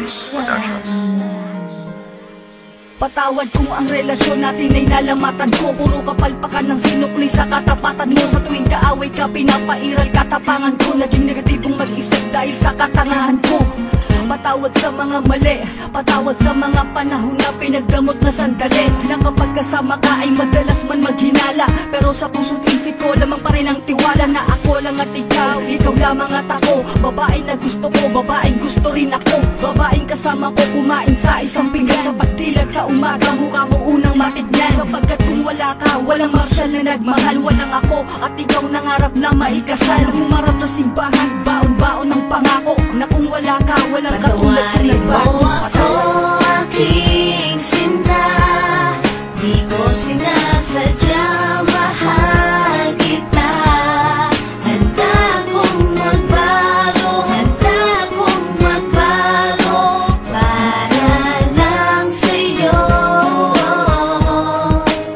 Productions. Patawad kung ang relasyon natin ay nalamatan ko. Puro kapalpakan ng sinukli sa katapatan mo. Sa tuwing kaaway ka, pinapairal katapangan ko. Naging negatibong mag-isip dahil sa katangahan ko. Patawad sa mga mali, patawad sa mga panahon na pinagdamot na sandali. Na kapag kasama ka ay madalas man maghinala, pero sa puso't isip ko lamang pa rin ang tiwala na ako lang at ikaw lamang at ako. Babae na gusto ko, babaeng gusto rin ako. Babaeng kasama ko kumain sa isang pinggan. Sa pagdilag sa umaga, mukha mo unang matignan. Sapagkat kung wala ka, walang marsyal na nagmahal. Walang ako at ikaw nangarap na maikasal. Humarap sa simbahan, baon-baon ng pangako na kung wala ka, walang patawarin mo ako, aking sinta. Di ko sinasadya, mahal kita. Handa kong magbago, handa kong magbago para lang sa'yo.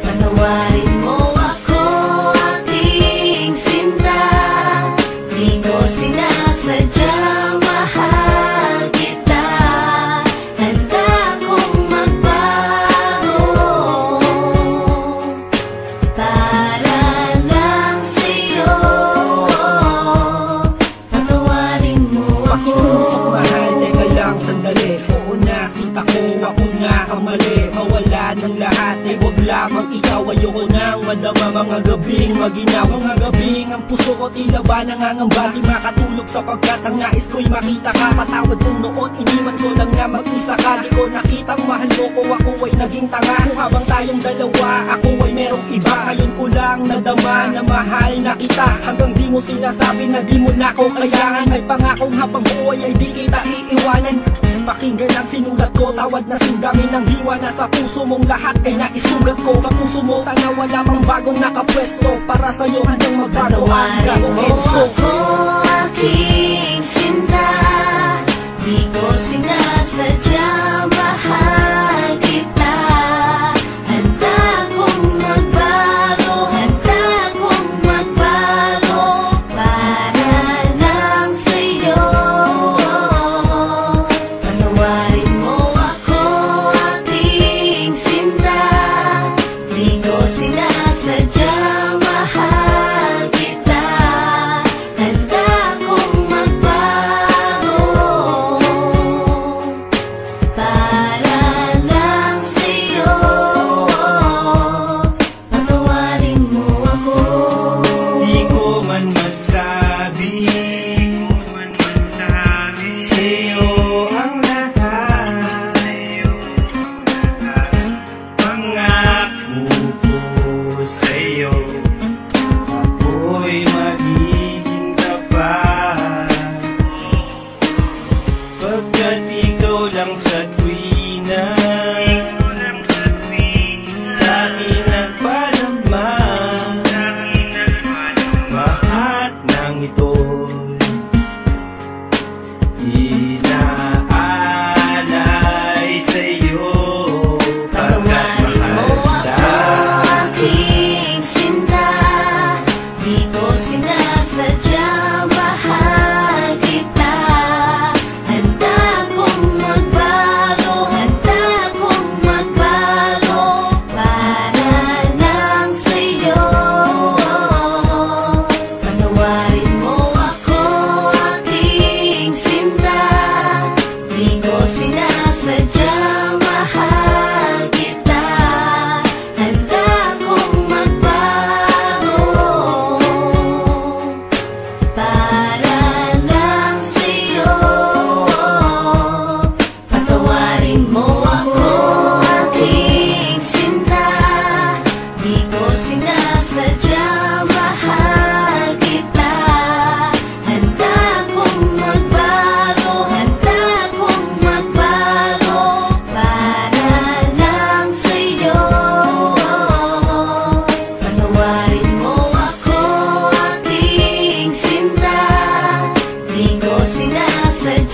Patawarin mo ako, aking sinta. Di ko sinasadya, mahal kita. Handa kong magbago para lang sa'yo. Patawarin mo ako. Pakiusap mahal, teka lang sandali. Oo na, sinta ko, ako nga kamali. Mawala ng lahat, ay wag lamang ikaw. Ayoko nang madama mga gabing maginaw. Mga gabing ang puso ko tila ba nangangamba. Di makatulog sapagkat ang nais ko'y makita ka. Patawad kong noon, iniwan ko lang na mag-isa ka. Di ko nakitang mahal mo ko, ako ay naging tanga. Kung habang tayong dalawa, ako ay merong iba. Ngayon ko lang nadama na mahal na kita. Hanggang di mo sinasabi na di mo na ko kailangan. May pangakong habang buhay ay di kita iiwanan. Pakinggan ang sinulat ko, tawad na sindami ng hiwa. Na sa puso mong lahat ay naisugat ko. Sa puso mo sana wala pang bagong nakapwesto. Para sa'yo hanggang magbago ang Patawarin gagong mo Enzo. ako, aking sinta. Di ko sinasadya, mahal kita. Handa kong magbago, handa kong magbago para lang sa'yo. Patawarin mo ako, aking sinta. Di ko sinasadya, mahal kita. Handa kong magbago para lang sa'yo. Patawarin mo ako. Di ko man masabi sa'yo ang lahat. Pangako ko sa'yo, ako'y magiging tapat. Pagkat ikaw lang sa tuwina sa akin nagpadama. Lahat ng ito'y inaalay sa'yo. Pagkat Patawarin mo mahal ako, kita. aking sinta. Di ko sinasadya, mahal kita. Handa kong magbago, handa kong magbago para lang sa'yo. Patawarin mo ako, aking sinta. Di ko sinasadya, mahal kita. Handa kong magbago para lang sa'yo. Patawarin mo ako, aking sinta. Di ko sinasadya, mahal kita. Handa kong magbago, handa kong magbago para lang sa'yo. Patawarin mo ako, aking sinta. Di ko sinasadya,